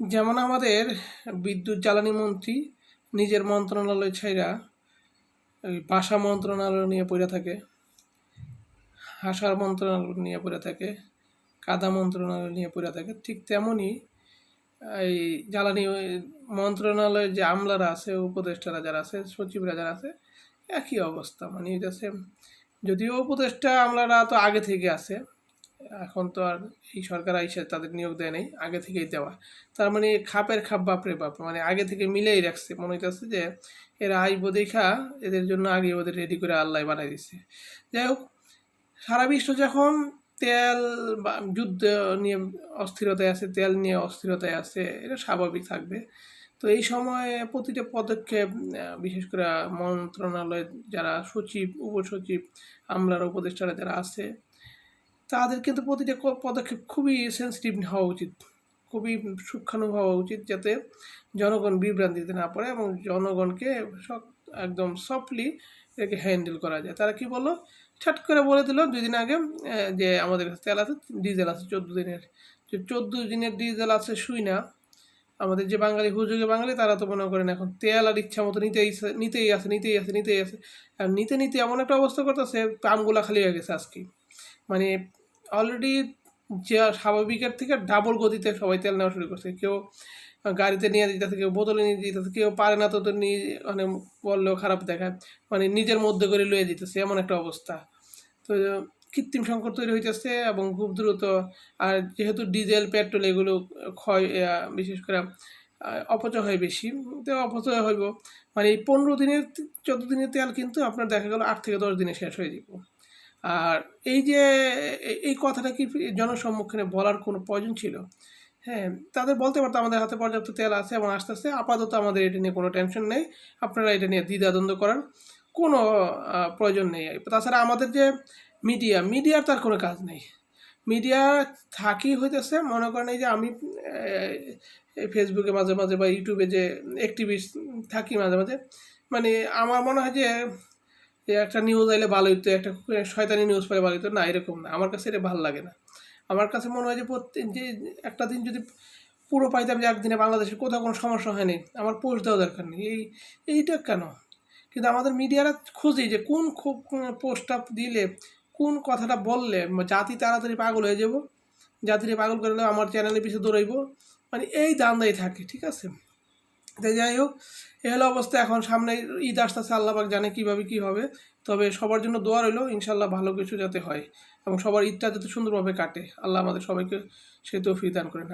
যেমন আমাদের বিদ্যুৎ জ্বালানি মন্ত্রী নিজের মন্ত্রণালয় ছাইরা ওই ভাষা মন্ত্রণালয় নিয়ে পড়ে থাকে, ভাষার মন্ত্রণালয় নিয়ে পড়ে থাকে, কাদা মন্ত্রণালয় নিয়ে পড়ে থাকে। ঠিক তেমনই এই জ্বালানি মন্ত্রণালয়ের যে আমলারা আছে, উপদেষ্টারা যারা আছে, সচিবরা যারা আছে, একই অবস্থা। মানে হচ্ছে যদিও উপদেষ্টা আমলারা তো আগে থেকে আছে, এখন তো আর এই সরকার আইসে তাদের নিয়োগ দেয় নাই, আগে থেকেই দেওয়া। তার মানে খাপের খাপ বাপরে বাপ, মানে আগে থেকে মিলেই রাখছে। মনে হইতেছে যে এরা আইব দেখা এদের জন্য আগে ওদের রেডি করে আল্লাহ বানাই দিচ্ছে। যাই হোক, সারা বিশ্ব যখন তেল বা যুদ্ধ নিয়ে অস্থিরতায় আছে, তেল নিয়ে অস্থিরতায় আছে, এটা স্বাভাবিক থাকবে। তো এই সময়ে প্রতিটা পদক্ষেপ, বিশেষ করে মন্ত্রণালয়ের যারা সচিব, উপসচিব, আমলার উপদেষ্টারা যারা আছে, তাদের কিন্তু প্রতিটা পদক্ষেপ খুবই সেন্সিটিভ হওয়া উচিত, খুবই সূক্ষ্ম হওয়া উচিত, যাতে জনগণ বিভ্রান্তিতে না পড়ে এবং জনগণকে সব একদম সফটলি এটাকে হ্যান্ডেল করা যায়। তারা কি বললো, ছাট করে বলে দিল 2 দিন আগে যে আমাদের কাছে তেল আছে, ডিজেল আছে 14 দিনের। যে 14 দিনের ডিজেল আছে শুই না, আমাদের যে বাঙালি হুজুগে বাঙালি তারা তো মনে করেন এখন তেল আর ইচ্ছা মতো নিতেই আছে। আর নিতে নিতে এমন একটা অবস্থা করতেছে, পামগুলা খালি হয়ে গেছে আজকে। মানে অলরেডি যে স্বাভাবিকের থেকে ডাবল গতিতে সবাই তেল নেওয়া শুরু করছে। কেউ গাড়িতে নিয়ে যেতেছে, কেউ বোতলে নিয়ে যেতেছে, কেউ পারে না তো নিয়ে মানে বললেও খারাপ দেখায়, মানে নিজের মধ্যে করে লয়ে যেতেছে, এমন একটা অবস্থা। তো কৃত্রিম সংকট তৈরি হইতেছে এবং খুব দ্রুত। আর যেহেতু ডিজেল, পেট্রোল এগুলো ক্ষয়, বিশেষ করে অপচয় হয় বেশি, তো অপচয় হইব। মানে এই 15 দিনের 14 দিনের তেল কিন্তু আপনার দেখা গেল 8 থেকে 10 দিনে শেষ হয়ে যাব। আর এই যে এই কথাটা কি জনসম্মুখে বলার কোনো প্রয়োজন ছিল? হ্যাঁ, তাদের বলতে পারতো আমাদের হাতে পর্যাপ্ত তেল আছে এবং আসতেছে, আপাতত আমাদের এটা নিয়ে কোনো টেনশন নেই, আপনারা এটা নিয়ে দ্বিধাদ্বন্দ্ব করার কোনো প্রয়োজন নেই। তাছাড়া আমাদের যে মিডিয়ার তার কোনো কাজ নেই। মিডিয়া থাকি হইতেছে, মনে করেন এই যে আমি ফেসবুকে মাঝে মাঝে বা ইউটিউবে যে অ্যাক্টিভিস্ট থাকি মাঝে মাঝে, মানে আমার মনে হয় যে একটা নিউজ আইলে ভালো হইতো, একটা শয়তানি নিউজ পেলে ভালো হইতো, না এরকম না, আমার কাছে এটা ভালো লাগে না। আমার কাছে মনে হয় যে প্রত্যেক যে একটা দিন যদি পুরো পাইতাম যে একদিনে বাংলাদেশের কোথাও কোনো সমস্যা হয়নি, আমার পোস্ট দেওয়া দরকার নেই, এইটা কেন? কিন্তু আমাদের মিডিয়ারা খুঁজি যে কোন পোস্টটা দিলে, কোন কথাটা বললে জাতি তাড়াতাড়ি পাগল হয়ে যাব, জাতিরে পাগল করলে আমার চ্যানেলের পিছনে দৌড়াইব, মানে এই দান্দাই থাকে। ঠিক আছে, তাই যাই হোক, এ হলো অবস্থা। এখন সামনে ঈদ আসতেছে, আল্লাহ পাক জানে কীভাবে কী হবে। তবে সবার জন্য দোয়া রইল, ইনশাল্লাহ ভালো কিছু যাতে হয় এবং সবার ঈদটা যাতে সুন্দরভাবে কাটে। আল্লাহ আমাদের সবাইকে সে তৌফিক দান করেন।